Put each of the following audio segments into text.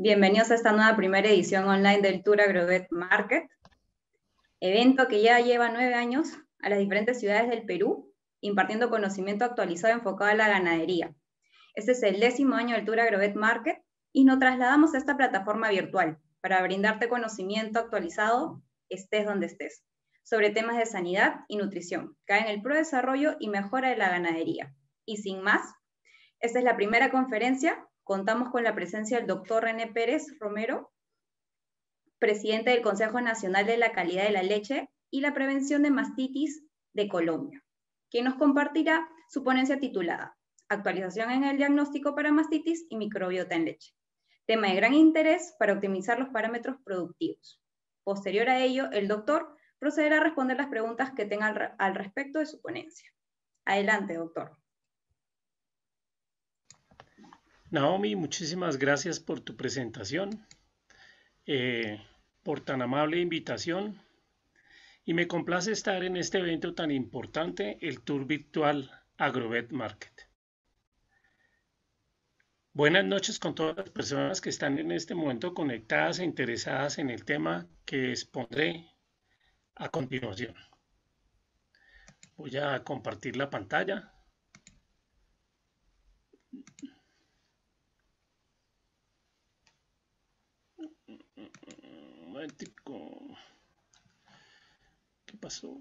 Bienvenidos a esta nueva primera edición online del Tour Agrovet Market, evento que ya lleva 9 años a las diferentes ciudades del Perú, impartiendo conocimiento actualizado enfocado a la ganadería. Este es el 10º año del Tour Agrovet Market y nos trasladamos a esta plataforma virtual para brindarte conocimiento actualizado, estés donde estés, sobre temas de sanidad y nutrición, que en el pro-desarrollo y mejora de la ganadería. Y sin más, esta es la primera conferencia. Contamos con la presencia del doctor René Pérez Romero, presidente del Consejo Nacional de la Calidad de la Leche y la Prevención de Mastitis de Colombia, quien nos compartirá su ponencia titulada Actualización en el diagnóstico para mastitis y microbiota en leche, tema de gran interés para optimizar los parámetros productivos. Posterior a ello, el doctor procederá a responder las preguntas que tengan al respecto de su ponencia. Adelante, doctor. Naomi, muchísimas gracias por tu presentación, por tan amable invitación, y me complace estar en este evento tan importante, el Tour Virtual Agrovet Market. Buenas noches con todas las personas que están en este momento conectadas e interesadas en el tema que expondré a continuación. Voy a compartir la pantalla. Un momentico. ¿Qué pasó?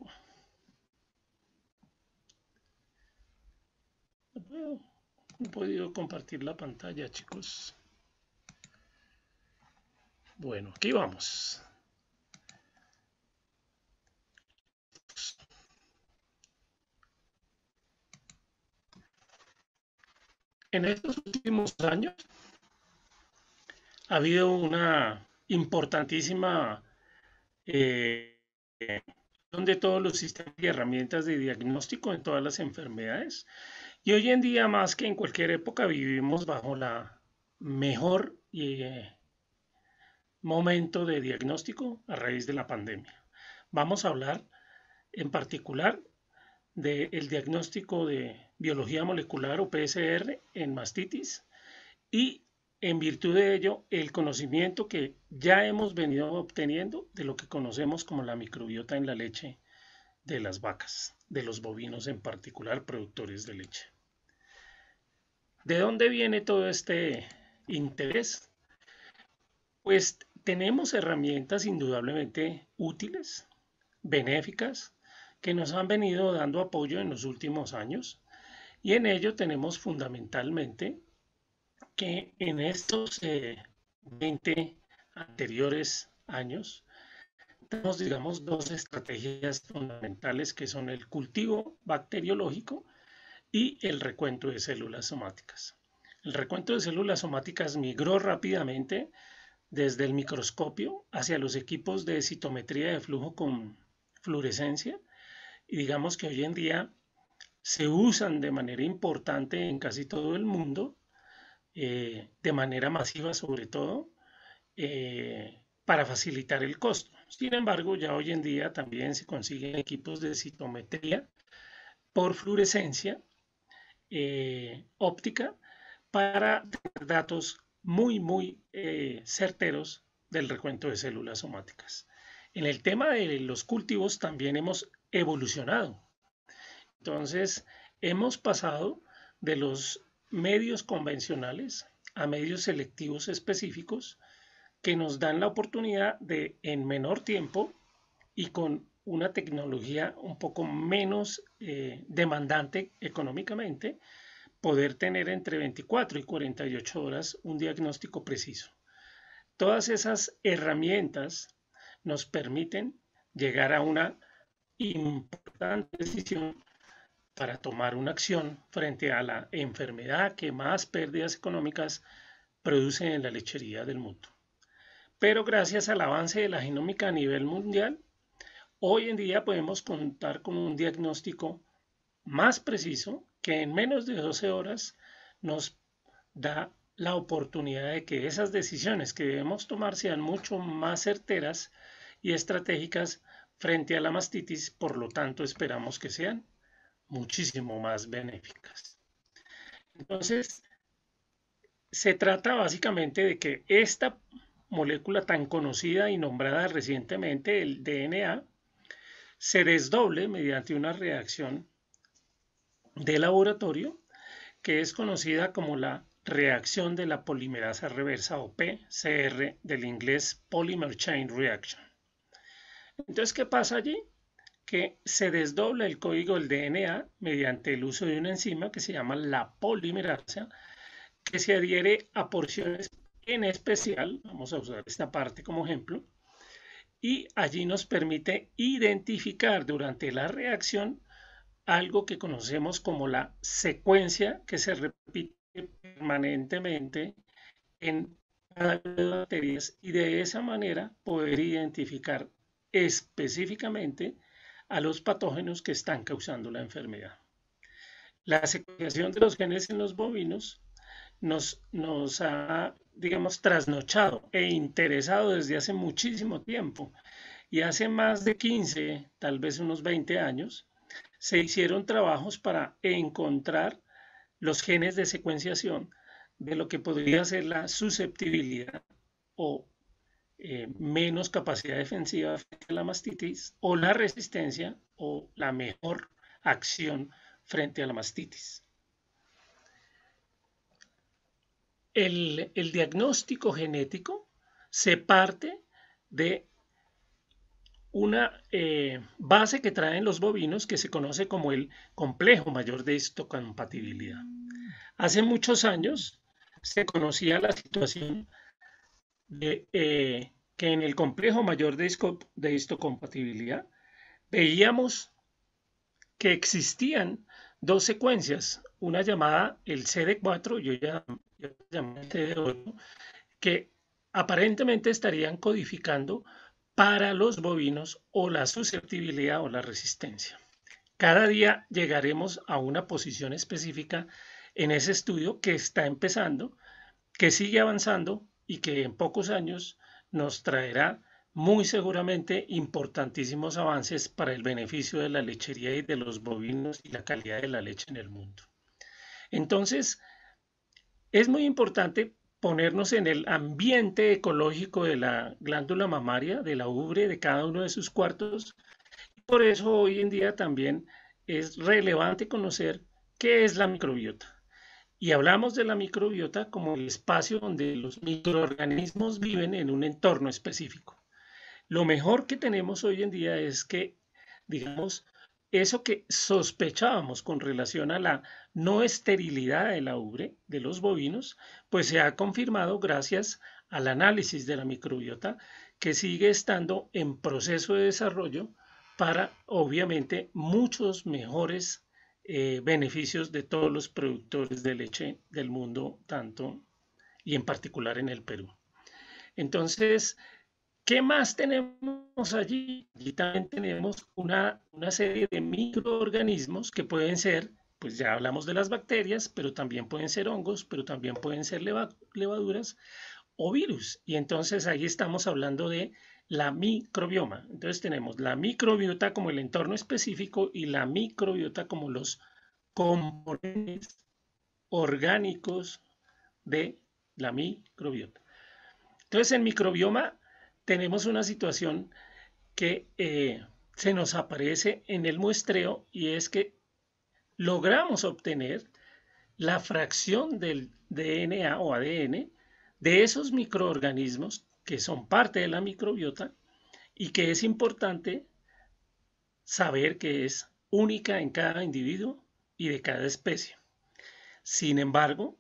No he podido compartir la pantalla, chicos. Bueno, aquí vamos. En estos últimos años ha habido una importantísima de todos los sistemas y herramientas de diagnóstico en todas las enfermedades, y hoy en día más que en cualquier época vivimos bajo la mejor momento de diagnóstico a raíz de la pandemia. Vamos a hablar en particular del diagnóstico de biología molecular o PCR en mastitis, y en virtud de ello el conocimiento que ya hemos venido obteniendo de lo que conocemos como la microbiota en la leche de las vacas, de los bovinos en particular, productores de leche. ¿De dónde viene todo este interés? Pues tenemos herramientas indudablemente útiles, benéficas, que nos han venido dando apoyo en los últimos años, y en ello tenemos fundamentalmente que en estos 20 anteriores años tenemos, digamos, dos estrategias fundamentales, que son el cultivo bacteriológico y el recuento de células somáticas. El recuento de células somáticas migró rápidamente desde el microscopio hacia los equipos de citometría de flujo con fluorescencia, y digamos que hoy en día se usan de manera importante en casi todo el mundo, de manera masiva sobre todo, para facilitar el costo. Sin embargo, ya hoy en día también se consiguen equipos de citometría por fluorescencia óptica para tener datos muy certeros del recuento de células somáticas. En el tema de los cultivos también hemos evolucionado. Entonces, hemos pasado de los medios convencionales a medios selectivos específicos, que nos dan la oportunidad de, en menor tiempo y con una tecnología un poco menos demandante económicamente, poder tener entre 24 y 48 horas un diagnóstico preciso. Todas esas herramientas nos permiten llegar a una importante decisión para tomar una acción frente a la enfermedad que más pérdidas económicas produce en la lechería del mundo. Pero gracias al avance de la genómica a nivel mundial, hoy en día podemos contar con un diagnóstico más preciso, que en menos de 12 horas nos da la oportunidad de que esas decisiones que debemos tomar sean mucho más certeras y estratégicas frente a la mastitis. Por lo tanto, esperamos que sean muchísimo más benéficas. Entonces, se trata básicamente de que esta molécula tan conocida y nombrada recientemente, el DNA, se desdoble mediante una reacción de laboratorio que es conocida como la reacción de la polimerasa reversa o PCR del inglés Polymer Chain Reaction. Entonces, ¿qué pasa allí? Que se desdobla el código del DNA mediante el uso de una enzima que se llama la polimerasa, que se adhiere a porciones en especial, vamos a usar esta parte como ejemplo, y allí nos permite identificar durante la reacción algo que conocemos como la secuencia que se repite permanentemente en cada una de las bacterias y de esa manera poder identificar específicamente a los patógenos que están causando la enfermedad. La secuenciación de los genes en los bovinos nos ha, digamos, trasnochado e interesado desde hace muchísimo tiempo. Y hace más de 15, tal vez unos 20 años, se hicieron trabajos para encontrar los genes de secuenciación de lo que podría ser la susceptibilidad o menos capacidad defensiva frente a la mastitis o la resistencia o la mejor acción frente a la mastitis. El diagnóstico genético se parte de una base que traen los bovinos que se conoce como el complejo mayor de histocompatibilidad. Hace muchos años se conocía la situación de que en el complejo mayor de histocompatibilidad veíamos que existían dos secuencias, una llamada el CD4, yo ya llamé CD8, que aparentemente estarían codificando para los bovinos o la susceptibilidad o la resistencia. Cada día llegaremos a una posición específica en ese estudio que está empezando, que sigue avanzando y que en pocos años nos traerá muy seguramente importantísimos avances para el beneficio de la lechería y de los bovinos y la calidad de la leche en el mundo. Entonces, es muy importante ponernos en el ambiente ecológico de la glándula mamaria, de la ubre, de cada uno de sus cuartos. Por eso hoy en día también es relevante conocer qué es la microbiota. Y hablamos de la microbiota como el espacio donde los microorganismos viven en un entorno específico. Lo mejor que tenemos hoy en día es que, digamos, eso que sospechábamos con relación a la no esterilidad de la ubre de los bovinos, pues se ha confirmado gracias al análisis de la microbiota que sigue estando en proceso de desarrollo para, obviamente, muchos mejores beneficios de todos los productores de leche del mundo, tanto y en particular en el Perú. Entonces, ¿qué más tenemos allí? Allí también tenemos una serie de microorganismos que pueden ser, pues ya hablamos de las bacterias, pero también pueden ser hongos, pero también pueden ser levaduras o virus. Y entonces ahí estamos hablando de la microbioma. Entonces tenemos la microbiota como el entorno específico y la microbiota como los componentes orgánicos de la microbiota. Entonces en microbioma tenemos una situación que se nos aparece en el muestreo y es que logramos obtener la fracción del DNA o ADN de esos microorganismos que son parte de la microbiota y que es importante saber que es única en cada individuo y de cada especie. Sin embargo,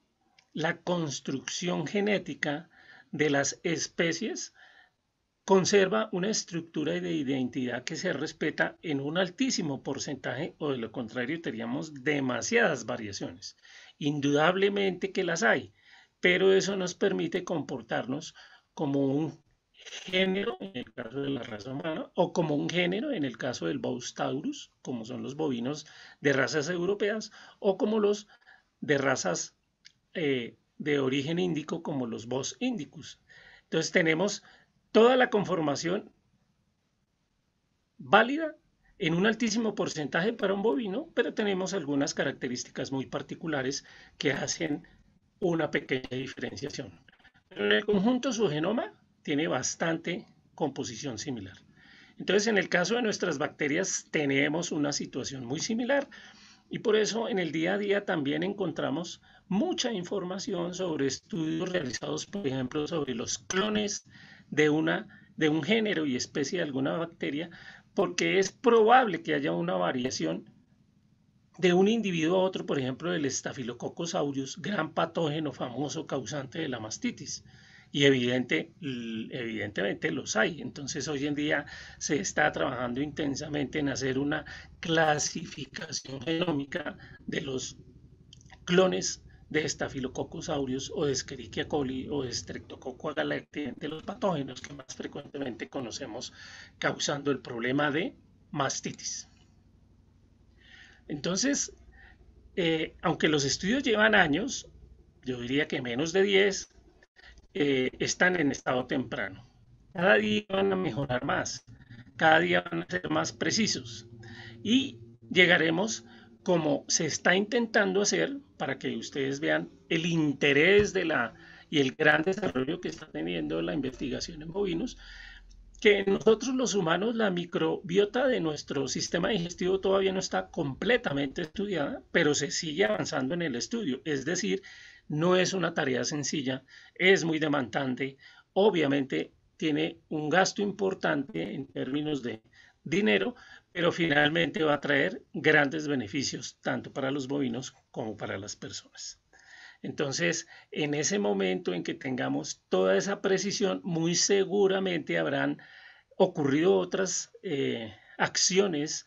la construcción genética de las especies conserva una estructura de identidad que se respeta en un altísimo porcentaje o de lo contrario tendríamos demasiadas variaciones. Indudablemente que las hay, pero eso nos permite comportarnos como un género en el caso de la raza humana o como un género en el caso del Bos taurus, como son los bovinos de razas europeas o como los de razas de origen índico como los Bos indicus. Entonces tenemos toda la conformación válida en un altísimo porcentaje para un bovino, pero tenemos algunas características muy particulares que hacen una pequeña diferenciación. Pero en el conjunto su genoma tiene bastante composición similar. Entonces, en el caso de nuestras bacterias tenemos una situación muy similar y por eso en el día a día también encontramos mucha información sobre estudios realizados, por ejemplo, sobre los clones de, de un género y especie de alguna bacteria, porque es probable que haya una variación de un individuo a otro, por ejemplo, del Staphylococcus aureus, gran patógeno famoso causante de la mastitis. Y evidentemente los hay. Entonces hoy en día se está trabajando intensamente en hacer una clasificación genómica de los clones de Staphylococcus aureus o de Escherichia coli o de Streptococcus agalactiae, de los patógenos que más frecuentemente conocemos causando el problema de mastitis. Entonces, aunque los estudios llevan años, yo diría que menos de 10, están en estado temprano. Cada día van a mejorar más, cada día van a ser más precisos y llegaremos como se está intentando hacer para que ustedes vean el interés y el gran desarrollo que está teniendo la investigación en bovinos, que nosotros los humanos la microbiota de nuestro sistema digestivo todavía no está completamente estudiada, pero se sigue avanzando en el estudio. Es decir, no es una tarea sencilla, es muy demandante, obviamente tiene un gasto importante en términos de dinero, pero finalmente va a traer grandes beneficios tanto para los bovinos como para las personas. Entonces, en ese momento en que tengamos toda esa precisión, muy seguramente habrán ocurrido otras acciones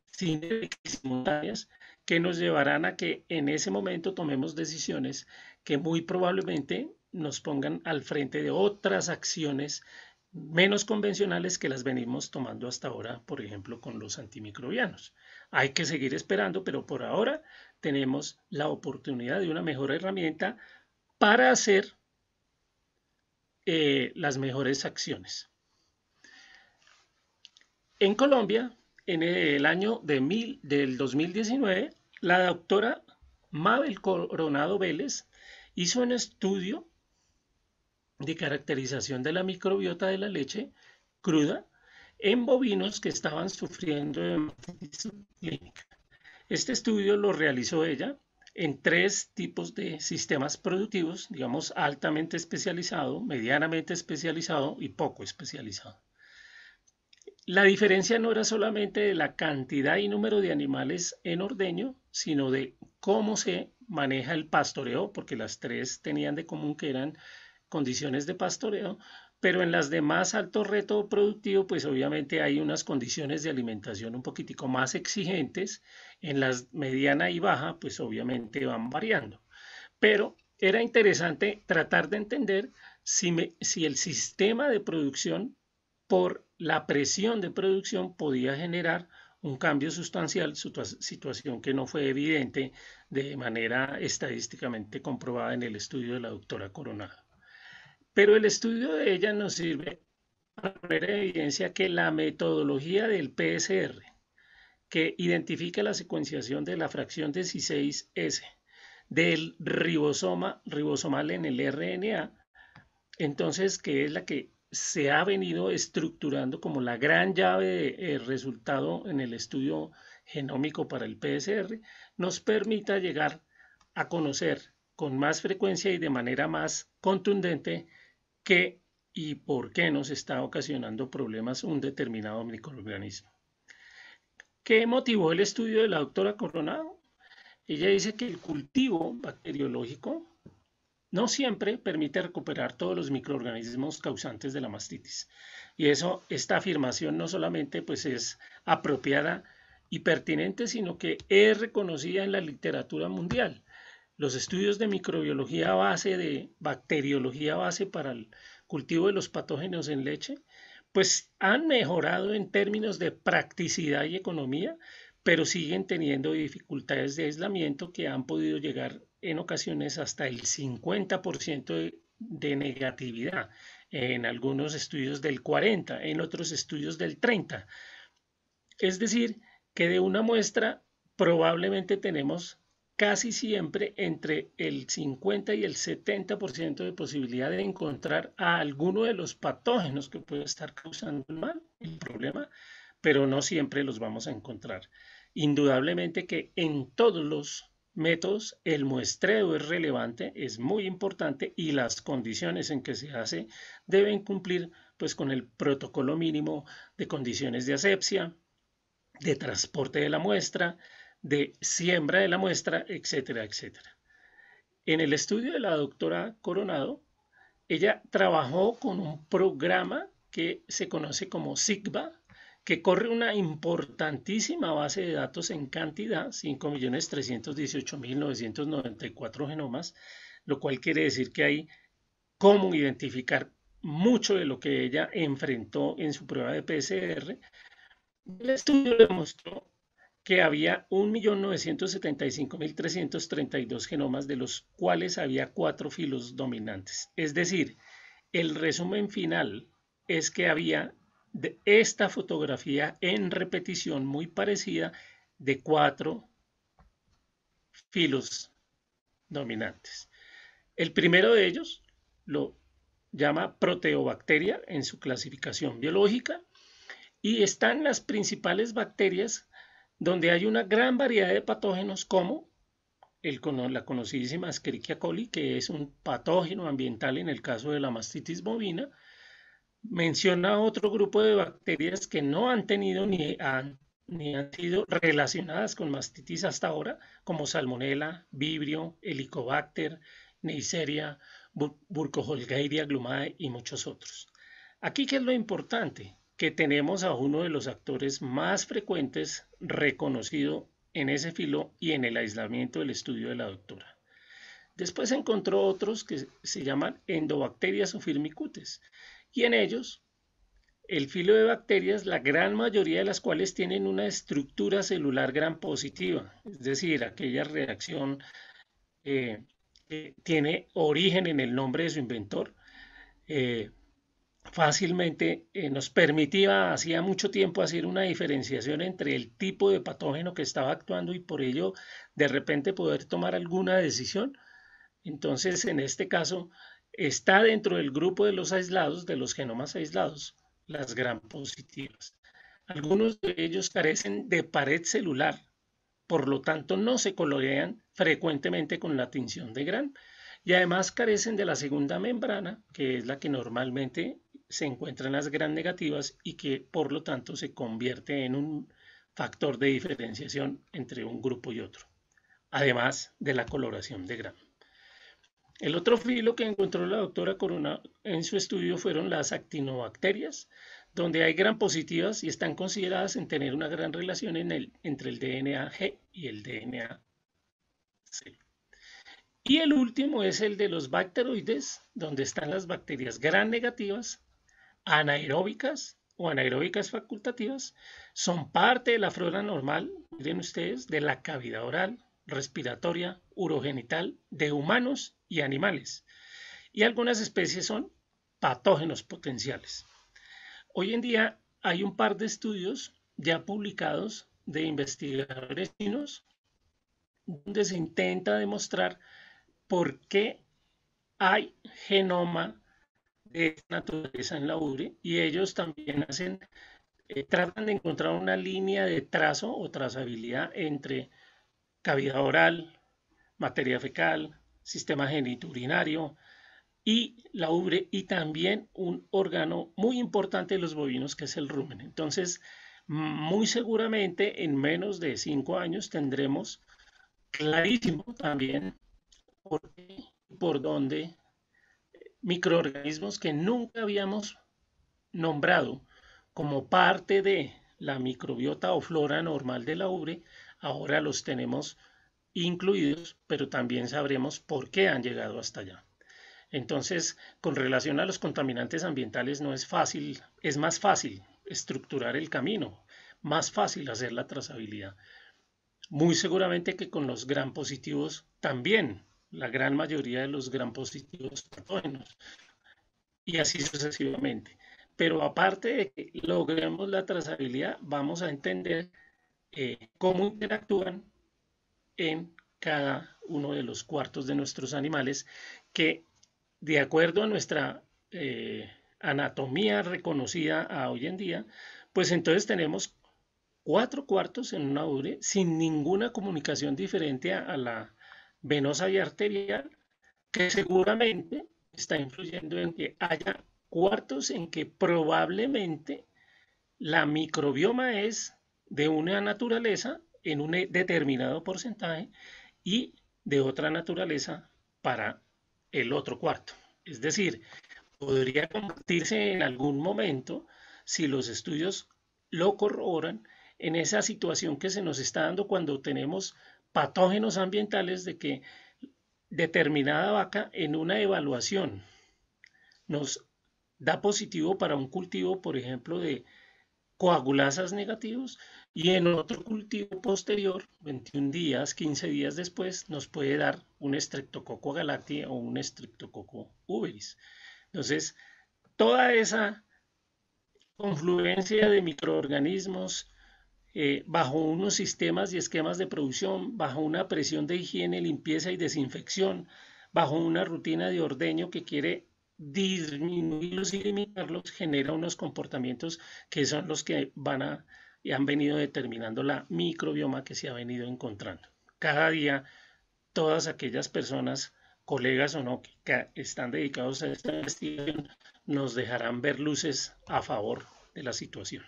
simultáneas que nos llevarán a que en ese momento tomemos decisiones que muy probablemente nos pongan al frente de otras acciones menos convencionales que las venimos tomando hasta ahora, por ejemplo, con los antimicrobianos. Hay que seguir esperando, pero por ahora tenemos la oportunidad de una mejor herramienta para hacer las mejores acciones. En Colombia, en el año del 2019, la doctora Mabel Coronado Vélez hizo un estudio de caracterización de la microbiota de la leche cruda en bovinos que estaban sufriendo de mastitis clínica. Este estudio lo realizó ella en 3 tipos de sistemas productivos, digamos altamente especializado, medianamente especializado y poco especializado. La diferencia no era solamente de la cantidad y número de animales en ordeño, sino de cómo se maneja el pastoreo, porque las 3 tenían de común que eran condiciones de pastoreo, pero en las de más alto reto productivo, pues obviamente hay unas condiciones de alimentación un poquitico más exigentes, en las mediana y baja, pues obviamente van variando. Pero era interesante tratar de entender si el sistema de producción por la presión de producción podía generar un cambio sustancial, situación que no fue evidente de manera estadísticamente comprobada en el estudio de la doctora Coronado. Pero el estudio de ella nos sirve para poner en evidencia que la metodología del PSR, que identifica la secuenciación de la fracción 16S del ribosomal en el RNA, entonces que es la que se ha venido estructurando como la gran llave de resultado en el estudio genómico para el PSR, nos permita llegar a conocer con más frecuencia y de manera más contundente qué y por qué nos está ocasionando problemas un determinado microorganismo. ¿Qué motivó el estudio de la doctora Coronado? Ella dice que el cultivo bacteriológico no siempre permite recuperar todos los microorganismos causantes de la mastitis. Y esta afirmación no solamente pues, es apropiada y pertinente, sino que es reconocida en la literatura mundial. Los estudios de microbiología base, de bacteriología base para el cultivo de los patógenos en leche, pues han mejorado en términos de practicidad y economía, pero siguen teniendo dificultades de aislamiento que han podido llegar en ocasiones hasta el 50% de negatividad, en algunos estudios del 40%, en otros estudios del 30%. Es decir, que de una muestra probablemente tenemos casi siempre entre el 50 y el 70% de posibilidad de encontrar a alguno de los patógenos que puede estar causando el problema, pero no siempre los vamos a encontrar. Indudablemente que en todos los métodos el muestreo es relevante, es muy importante y las condiciones en que se hace deben cumplir pues con el protocolo mínimo de condiciones de asepsia, de transporte de la muestra, de siembra de la muestra, etcétera, etcétera. En el estudio de la doctora Coronado, ella trabajó con un programa que se conoce como SIGBA, que corre una importantísima base de datos en cantidad, 5.318.994 genomas, lo cual quiere decir que hay cómo identificar mucho de lo que ella enfrentó en su prueba de PCR. El estudio demostró que había 1.975.332 genomas, de los cuales había 4 filos dominantes. Es decir, el resumen final es que había de esta fotografía en repetición muy parecida de 4 filos dominantes. El primero de ellos lo llama proteobacteria en su clasificación biológica y están las principales bacterias donde hay una gran variedad de patógenos como la conocidísima Escherichia coli, que es un patógeno ambiental en el caso de la mastitis bovina. Menciona otro grupo de bacterias que no han tenido ni han sido relacionadas con mastitis hasta ahora, como Salmonella, Vibrio, Helicobacter, Neisseria, Burkholderia glumae y muchos otros. Aquí, ¿qué es lo importante? Que tenemos a uno de los actores más frecuentes reconocido en ese filo y en el aislamiento del estudio de la doctora. Después encontró otros que se llaman endobacterias o firmicutes, y en ellos el filo de bacterias, la gran mayoría de las cuales tienen una estructura celular gram positiva, es decir, aquella reacción que tiene origen en el nombre de su inventor, fácilmente nos permitía hacía mucho tiempo hacer una diferenciación entre el tipo de patógeno que estaba actuando y por ello de repente poder tomar alguna decisión. Entonces, en este caso, está dentro del grupo de los aislados, de los genomas aislados, las gram positivas. Algunos de ellos carecen de pared celular, por lo tanto no se colorean frecuentemente con la tinción de gram y además carecen de la segunda membrana, que es la que normalmente se encuentra en las gram negativas y que por lo tanto se convierte en un factor de diferenciación entre un grupo y otro, además de la coloración de gram. El otro filo que encontró la doctora Corona en su estudio fueron las actinobacterias, donde hay gram positivas y están consideradas en tener una gran relación entre el DNA G y el DNA C. Y el último es el de los bacteroides, donde están las bacterias gram negativas, anaeróbicas o anaeróbicas facultativas, son parte de la flora normal, miren ustedes, de la cavidad oral, respiratoria, urogenital de humanos y animales. Y algunas especies son patógenos potenciales. Hoy en día hay un par de estudios ya publicados de investigadores chinos donde se intenta demostrar por qué hay genoma de naturaleza en la ubre y ellos también tratan de encontrar una línea de trazo o trazabilidad entre cavidad oral, materia fecal, sistema genitourinario y la ubre y también un órgano muy importante de los bovinos que es el rumen. Entonces, muy seguramente en menos de 5 años tendremos clarísimo también por dónde microorganismos que nunca habíamos nombrado como parte de la microbiota o flora normal de la ubre, ahora los tenemos incluidos, pero también sabremos por qué han llegado hasta allá. Entonces, con relación a los contaminantes ambientales no es fácil, es más fácil estructurar el camino, más fácil hacer la trazabilidad. Muy seguramente que con los gram positivos también, la gran mayoría de los gram positivos patógenos, y así sucesivamente. Pero aparte de que logremos la trazabilidad, vamos a entender cómo interactúan en cada uno de los cuartos de nuestros animales, que de acuerdo a nuestra anatomía reconocida a hoy en día, pues entonces tenemos 4 cuartos en una ubre sin ninguna comunicación diferente a la venosa y arterial, que seguramente está influyendo en que haya cuartos en que probablemente la microbioma es de una naturaleza en un determinado porcentaje y de otra naturaleza para el otro cuarto. Es decir, podría convertirse en algún momento, si los estudios lo corroboran, en esa situación que se nos está dando cuando tenemos patógenos ambientales de que determinada vaca en una evaluación nos da positivo para un cultivo, por ejemplo, de coagulasas negativos, y en otro cultivo posterior, 21 días, 15 días después, nos puede dar un Streptococcus galacti o un Streptococcus uberis. Entonces, toda esa confluencia de microorganismos bajo unos sistemas y esquemas de producción, bajo una presión de higiene, limpieza y desinfección, bajo una rutina de ordeño que quiere disminuirlos y limitarlos, genera unos comportamientos que son los que y han venido determinando la microbioma que se ha venido encontrando. Cada día, todas aquellas personas, colegas o no, que están dedicados a esta investigación, nos dejarán ver luces a favor de la situación.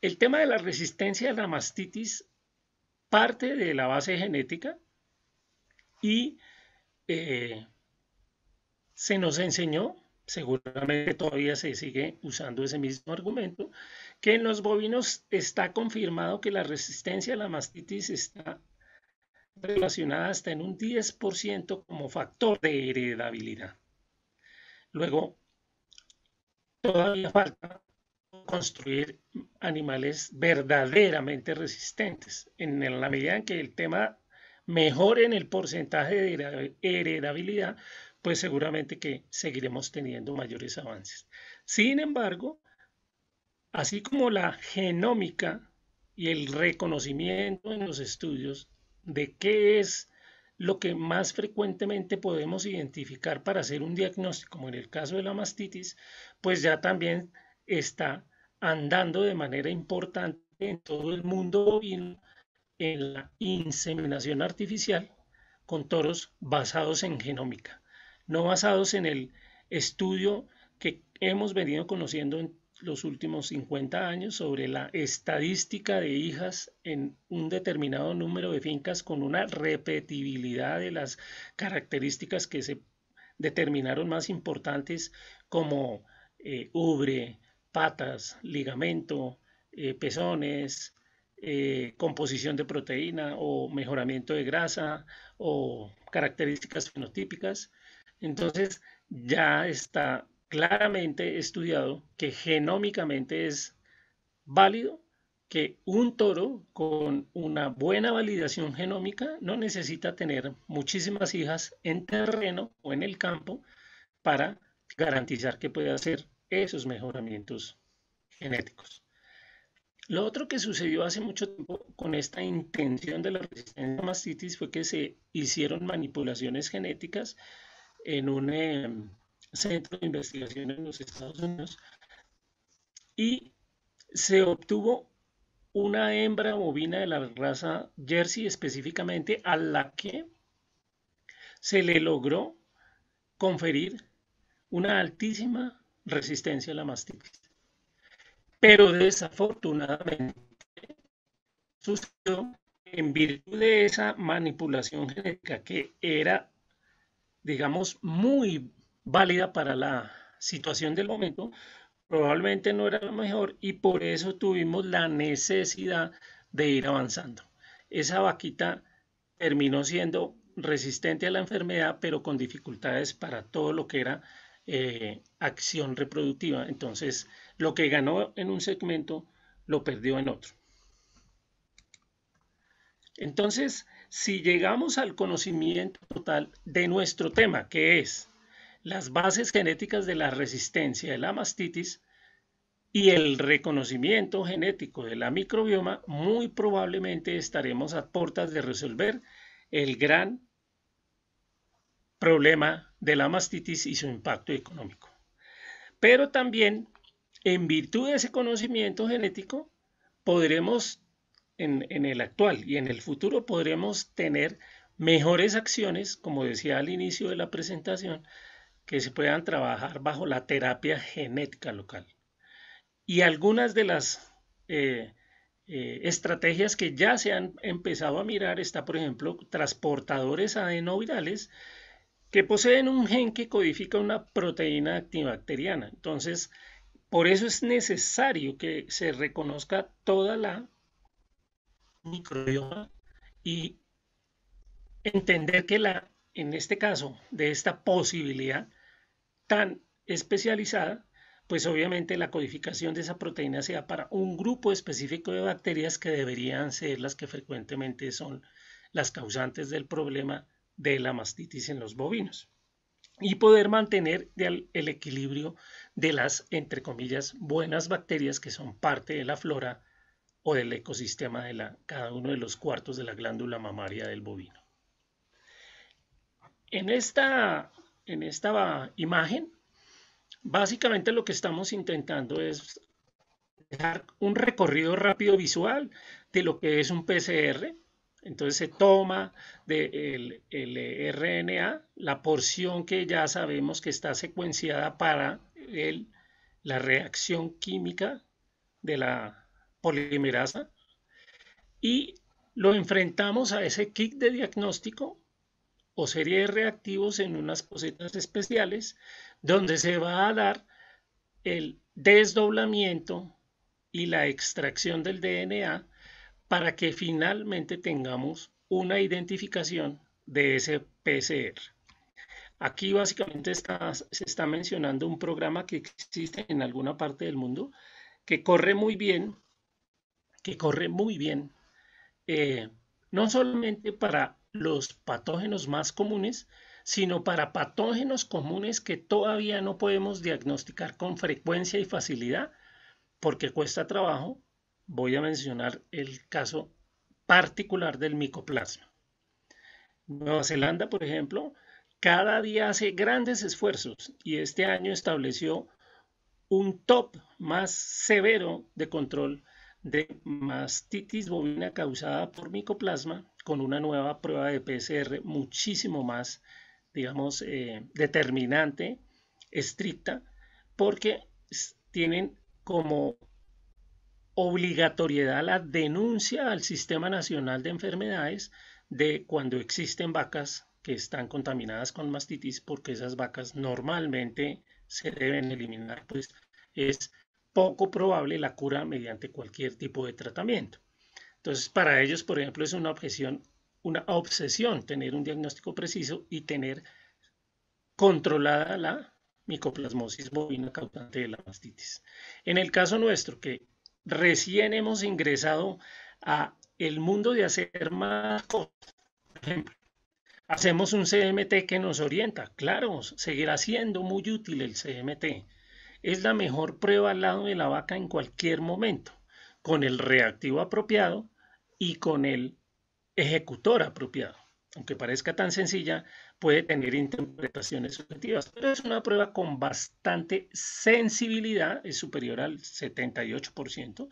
El tema de la resistencia a la mastitis parte de la base genética y se nos enseñó, seguramente todavía se sigue usando ese mismo argumento, que en los bovinos está confirmado que la resistencia a la mastitis está relacionada hasta en un 10% como factor de heredabilidad. Luego, todavía falta construir animales verdaderamente resistentes. En la medida en que el tema mejore en el porcentaje de heredabilidad, pues seguramente que seguiremos teniendo mayores avances. Sin embargo, así como la genómica y el reconocimiento en los estudios de qué es lo que más frecuentemente podemos identificar para hacer un diagnóstico, como en el caso de la mastitis, pues ya también está andando de manera importante en todo el mundo bovino en la inseminación artificial con toros basados en genómica, no basados en el estudio que hemos venido conociendo en los últimos 50 años sobre la estadística de hijas en un determinado número de fincas con una repetibilidad de las características que se determinaron más importantes como ubre, patas, ligamento, pezones, composición de proteína o mejoramiento de grasa o características fenotípicas. Entonces ya está claramente estudiado que genómicamente es válido que un toro con una buena validación genómica no necesita tener muchísimas hijas en terreno o en el campo para garantizar que puede hacer esos mejoramientos genéticos. Lo otro que sucedió hace mucho tiempo con esta intención de la resistencia a mastitis fue que se hicieron manipulaciones genéticas en un centro de investigación en los Estados Unidos y se obtuvo una hembra bovina de la raza Jersey específicamente a la que se le logró conferir una altísima resistencia a la mastitis. Pero desafortunadamente sucedió en virtud de esa manipulación genética que era, digamos, muy válida para la situación del momento, probablemente no era lo mejor y por eso tuvimos la necesidad de ir avanzando. Esa vaquita terminó siendo resistente a la enfermedad, pero con dificultades para todo lo que era acción reproductiva. Entonces, lo que ganó en un segmento lo perdió en otro. Entonces, si llegamos al conocimiento total de nuestro tema, que es las bases genéticas de la resistencia de la mastitis, y el reconocimiento genético de la microbioma, muy probablemente estaremos a puertas de resolver el gran problema de la mastitis y su impacto económico. Pero también, en virtud de ese conocimiento genético, podremos, en el actual y en el futuro, podremos tener mejores acciones, como decía al inicio de la presentación, que se puedan trabajar bajo la terapia genética local. Y algunas de las estrategias que ya se han empezado a mirar está, por ejemplo, transportadores adenovirales que poseen un gen que codifica una proteína antibacteriana. Entonces, por eso es necesario que se reconozca toda la microbioma y entender que en este caso, de esta posibilidad tan especializada, pues obviamente la codificación de esa proteína sea para un grupo específico de bacterias que deberían ser las que frecuentemente son las causantes del problema de la mastitis en los bovinos y poder mantener el equilibrio de las, entre comillas, buenas bacterias que son parte de la flora o del ecosistema de cada uno de los cuartos de la glándula mamaria del bovino. En esta imagen, básicamente lo que estamos intentando es dejar un recorrido rápido visual de lo que es un PCR. Entonces se toma del RNA, la porción que ya sabemos que está secuenciada para la reacción química de la polimerasa y lo enfrentamos a ese kit de diagnóstico o serie de reactivos en unas posetas especiales donde se va a dar el desdoblamiento y la extracción del DNA para que finalmente tengamos una identificación de ese PCR. Aquí básicamente se está mencionando un programa que existe en alguna parte del mundo que corre muy bien, no solamente para los patógenos más comunes, sino para patógenos comunes que todavía no podemos diagnosticar con frecuencia y facilidad porque cuesta trabajo. Voy a mencionar el caso particular del micoplasma. Nueva Zelanda, por ejemplo, cada día hace grandes esfuerzos y este año estableció un top más severo de control de mastitis bovina causada por micoplasma con una nueva prueba de PCR muchísimo más, digamos, determinante, estricta, porque tienen como obligatoriedad la denuncia al Sistema Nacional de Enfermedades de cuando existen vacas que están contaminadas con mastitis, porque esas vacas normalmente se deben eliminar, pues es poco probable la cura mediante cualquier tipo de tratamiento. Entonces, para ellos, por ejemplo, es una obsesión tener un diagnóstico preciso y tener controlada la micoplasmosis bovina causante de la mastitis. En el caso nuestro, que recién hemos ingresado a el mundo de hacer más cosas, por ejemplo, hacemos un CMT que nos orienta. Claro, seguirá siendo muy útil el CMT. Es la mejor prueba al lado de la vaca en cualquier momento, con el reactivo apropiado y con el ejecutor apropiado. Aunque parezca tan sencilla, puede tener interpretaciones subjetivas, pero es una prueba con bastante sensibilidad, es superior al 78%,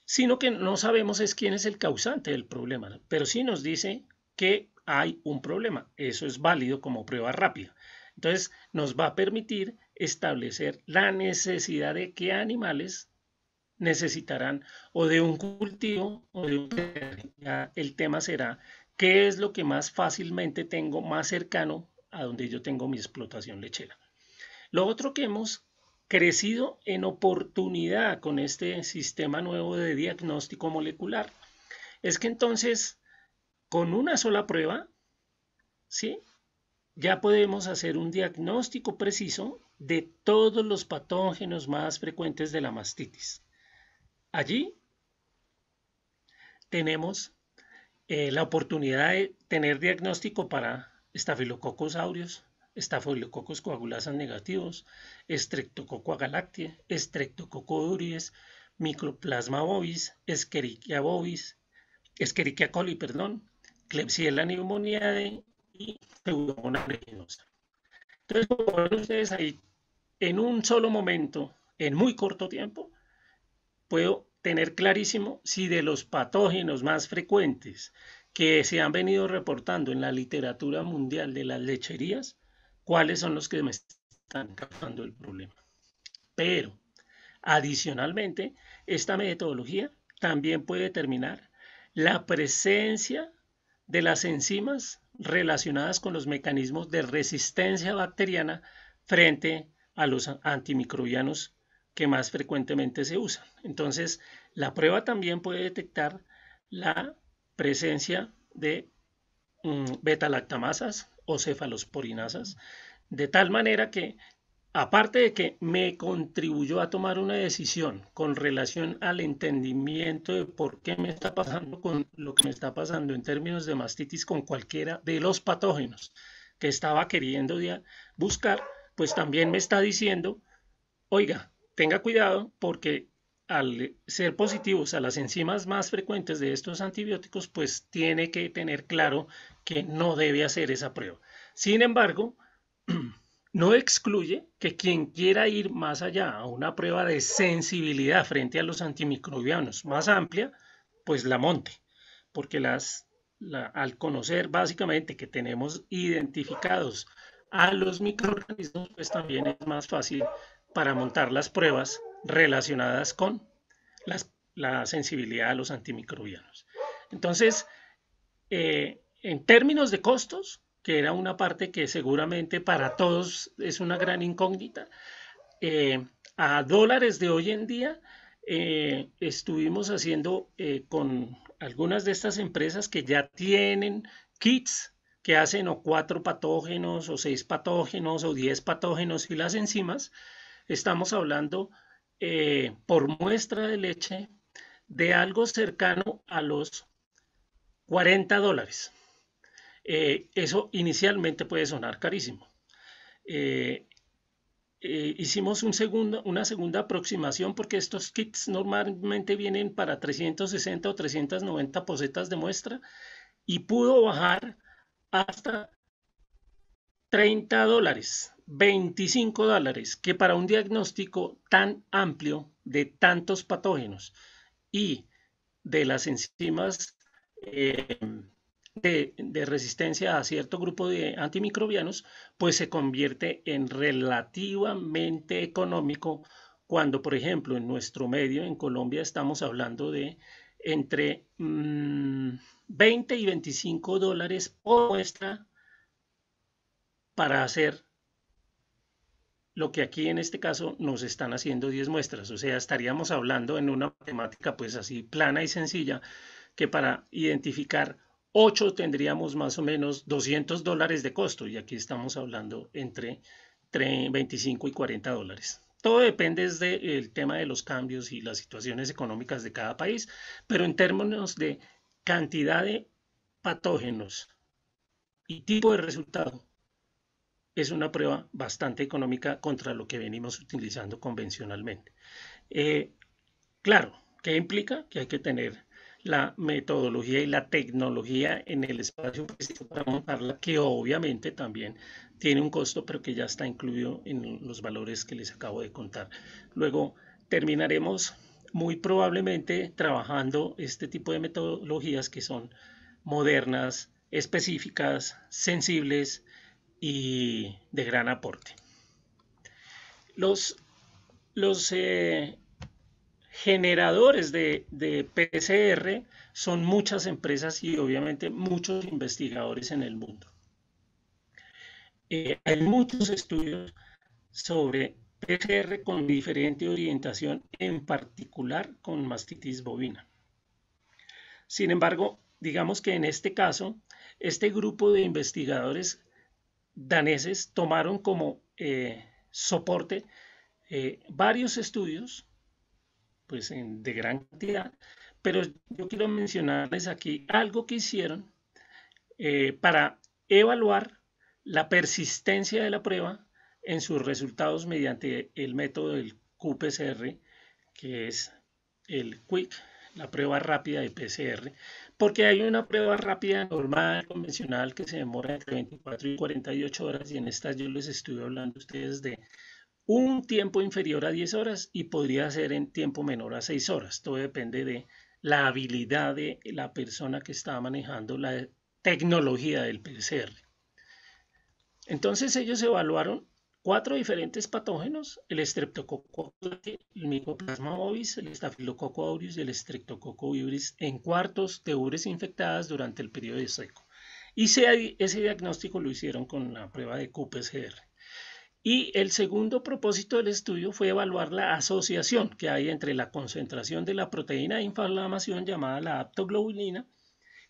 sino que no sabemos es quién es el causante del problema, pero sí nos dice que hay un problema. Eso es válido como prueba rápida. Entonces, nos va a permitir establecer la necesidad de qué animales necesitarán o de un cultivo o de un PCR. Ya el tema será qué es lo que más fácilmente tengo más cercano a donde yo tengo mi explotación lechera. Lo otro que hemos crecido en oportunidad con este sistema nuevo de diagnóstico molecular es que entonces con una sola prueba, ¿sí?, ya podemos hacer un diagnóstico preciso de todos los patógenos más frecuentes de la mastitis. Allí tenemos la oportunidad de tener diagnóstico para Staphylococcus aureus, Staphylococcus coagulasa negativos, Streptococcus agalactiae, Streptococcus aureus, Mycoplasma bovis, Escherichia coli, perdón, Klebsiella pneumoniae y Pseudomonas aeruginosa. Entonces, como ven ustedes ahí, en un solo momento, en muy corto tiempo, puedo tener clarísimo si de los patógenos más frecuentes que se han venido reportando en la literatura mundial de las lecherías, cuáles son los que me están causando el problema. Pero, adicionalmente, esta metodología también puede determinar la presencia de las enzimas relacionadas con los mecanismos de resistencia bacteriana frente a los antimicrobianos que más frecuentemente se usan. Entonces, la prueba también puede detectar la presencia de beta-lactamasas o cefalosporinasas, de tal manera que, aparte de que me contribuyó a tomar una decisión con relación al entendimiento de por qué me está pasando con lo que me está pasando en términos de mastitis con cualquiera de los patógenos que estaba queriendo buscar, pues también me está diciendo, oiga, tenga cuidado porque al ser positivos a las enzimas más frecuentes de estos antibióticos, pues tiene que tener claro que no debe hacer esa prueba. Sin embargo, no excluye que quien quiera ir más allá a una prueba de sensibilidad frente a los antimicrobianos más amplia, pues la monte, porque al conocer básicamente que tenemos identificados a los microorganismos, pues también es más fácil para montar las pruebas relacionadas con la sensibilidad a los antimicrobianos. Entonces, en términos de costos, que era una parte que seguramente para todos es una gran incógnita, a dólares de hoy en día, estuvimos haciendo con algunas de estas empresas que ya tienen kits que hacen o 4 patógenos o 6 patógenos o 10 patógenos y las enzimas, estamos hablando por muestra de leche de algo cercano a los $40. Eso inicialmente puede sonar carísimo. Hicimos una segunda aproximación porque estos kits normalmente vienen para 360 o 390 posetas de muestra y pudo bajar hasta $30, $25, que para un diagnóstico tan amplio de tantos patógenos y de las enzimas de resistencia a cierto grupo de antimicrobianos, pues se convierte en relativamente económico cuando, por ejemplo, en nuestro medio, en Colombia, estamos hablando de entre 20 y $25 por muestra para hacer lo que aquí en este caso nos están haciendo 10 muestras. O sea, estaríamos hablando en una matemática pues así plana y sencilla, que para identificar 8 tendríamos más o menos $200 de costo, y aquí estamos hablando entre 25 y $40. Todo depende del tema de los cambios y las situaciones económicas de cada país, pero en términos de cantidad de patógenos y tipo de resultado, es una prueba bastante económica contra lo que venimos utilizando convencionalmente. Claro, ¿qué implica? Que hay que tener la metodología y la tecnología en el espacio preciso para montarla, que obviamente también tiene un costo, pero que ya está incluido en los valores que les acabo de contar. Luego terminaremos muy probablemente trabajando este tipo de metodologías que son modernas, específicas, sensibles y de gran aporte. Los generadores de PCR son muchas empresas y obviamente muchos investigadores en el mundo. Hay muchos estudios sobre PCR con diferente orientación, en particular con mastitis bovina. Sin embargo, digamos que en este caso, este grupo de investigadores daneses tomaron como soporte varios estudios, pues de gran cantidad, pero yo quiero mencionarles aquí algo que hicieron para evaluar la persistencia de la prueba en sus resultados mediante el método del qPCR, que es el Quick, la prueba rápida de PCR, porque hay una prueba rápida normal, convencional, que se demora entre 24 y 48 horas, y en esta yo les estuve hablando a ustedes de un tiempo inferior a 10 horas y podría ser en tiempo menor a 6 horas. Todo depende de la habilidad de la persona que está manejando la tecnología del PCR. Entonces ellos evaluaron 4 diferentes patógenos: el Streptococcus, el Mycoplasma bovis, el Staphylococcus aureus y el Streptococcus vibrio en cuartos de ubres infectadas durante el periodo de seco. Y ese diagnóstico lo hicieron con la prueba de qPCR. Y el segundo propósito del estudio fue evaluar la asociación que hay entre la concentración de la proteína de inflamación llamada la aptoglobulina,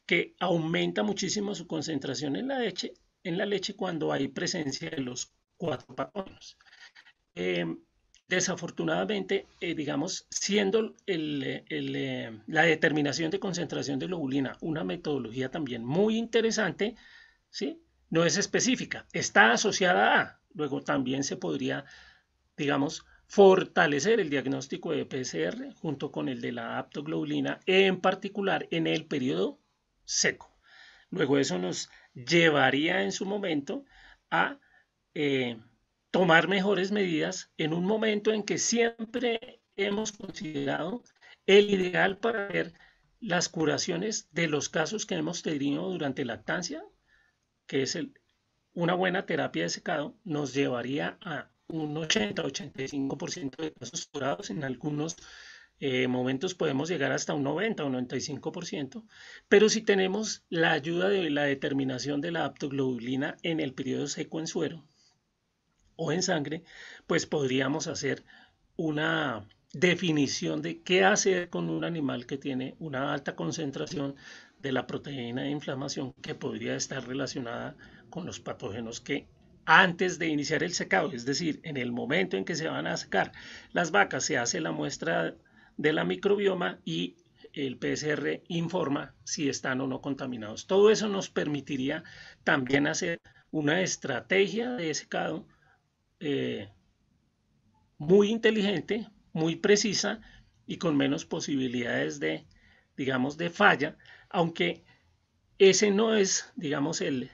que aumenta muchísimo su concentración en la leche cuando hay presencia de los 4 patógenos. Desafortunadamente, digamos, siendo la determinación de concentración de globulina una metodología también muy interesante, ¿sí? No es específica, está asociada a. Luego también se podría, digamos, fortalecer el diagnóstico de PCR junto con el de la aptoglobulina, en particular en el periodo seco. Luego eso nos llevaría en su momento a tomar mejores medidas en un momento en que siempre hemos considerado el ideal para ver las curaciones de los casos que hemos tenido durante lactancia, que es una buena terapia de secado, nos llevaría a un 80-85% de casos curados. En algunos momentos podemos llegar hasta un 90 o 95%, pero si tenemos la ayuda de la determinación de la aptoglobulina en el periodo seco en suero o en sangre, pues podríamos hacer una definición de qué hacer con un animal que tiene una alta concentración de la proteína de inflamación, que podría estar relacionada con los patógenos que antes de iniciar el secado, es decir, en el momento en que se van a secar las vacas, se hace la muestra de la microbioma y el PCR informa si están o no contaminados. Todo eso nos permitiría también hacer una estrategia de secado muy inteligente, muy precisa y con menos posibilidades de, digamos, de falla, aunque ese no es, digamos, el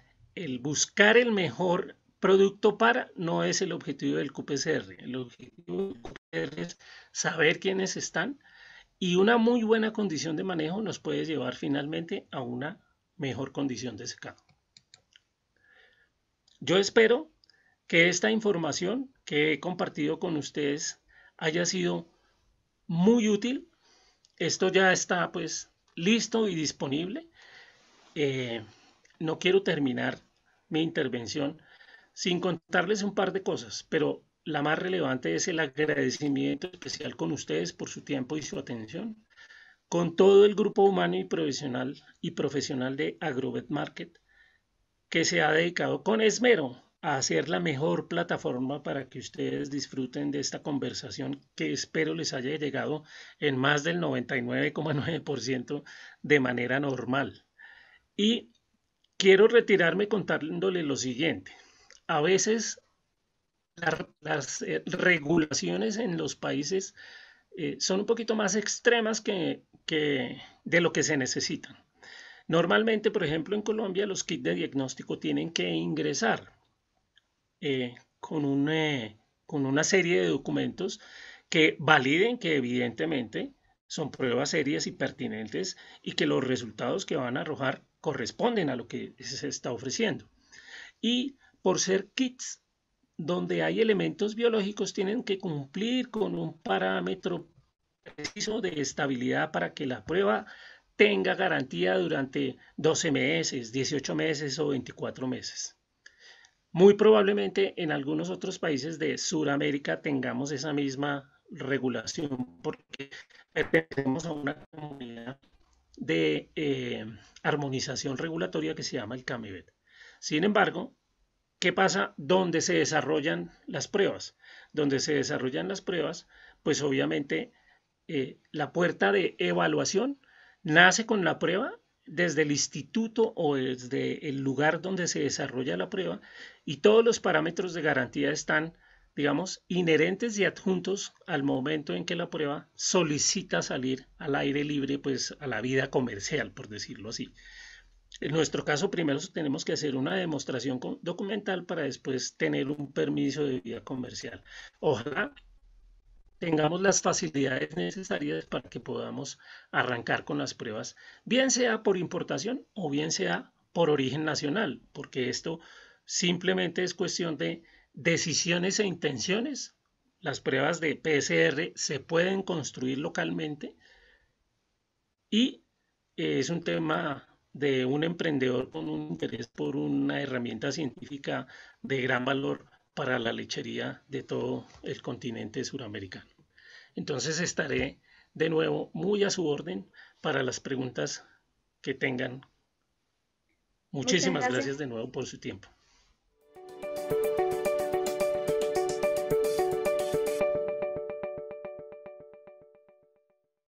buscar el mejor producto para, no es el objetivo del qPCR. El objetivo del qPCR es saber quiénes están, y una muy buena condición de manejo nos puede llevar finalmente a una mejor condición de secado. Yo espero que esta información que he compartido con ustedes haya sido muy útil. Esto ya está pues listo y disponible. No quiero terminar mi intervención sin contarles un par de cosas, pero la más relevante es el agradecimiento especial con ustedes por su tiempo y su atención, con todo el grupo humano y profesional de Agrovet Market, que se ha dedicado con esmero a hacer la mejor plataforma para que ustedes disfruten de esta conversación, que espero les haya llegado en más del 99,9% de manera normal. Y quiero retirarme contándole lo siguiente. A veces las regulaciones en los países son un poquito más extremas que de lo que se necesitan. Normalmente, por ejemplo, en Colombia los kits de diagnóstico tienen que ingresar con una serie de documentos que validen que evidentemente son pruebas serias y pertinentes y que los resultados que van a arrojar corresponden a lo que se está ofreciendo. Y por ser kits donde hay elementos biológicos, tienen que cumplir con un parámetro preciso de estabilidad para que la prueba tenga garantía durante 12 meses, 18 meses o 24 meses. Muy probablemente en algunos otros países de Sudamérica tengamos esa misma regulación, porque pertenecemos a una comunidad de armonización regulatoria que se llama el CAMEVET. Sin embargo, ¿qué pasa donde se desarrollan las pruebas? Donde se desarrollan las pruebas, pues obviamente la puerta de evaluación nace con la prueba desde el instituto o desde el lugar donde se desarrolla la prueba, y todos los parámetros de garantía están, digamos, inherentes y adjuntos al momento en que la prueba solicita salir al aire libre, pues a la vida comercial, por decirlo así. En nuestro caso, primero tenemos que hacer una demostración documental para después tener un permiso de vida comercial. Ojalá tengamos las facilidades necesarias para que podamos arrancar con las pruebas, bien sea por importación o bien sea por origen nacional, porque esto simplemente es cuestión de decisiones e intenciones. Las pruebas de PCR se pueden construir localmente y es un tema de un emprendedor con un interés por una herramienta científica de gran valor para la lechería de todo el continente suramericano. Entonces estaré de nuevo muy a su orden para las preguntas que tengan. Muchas Muchísimas gracias. gracias de nuevo por su tiempo.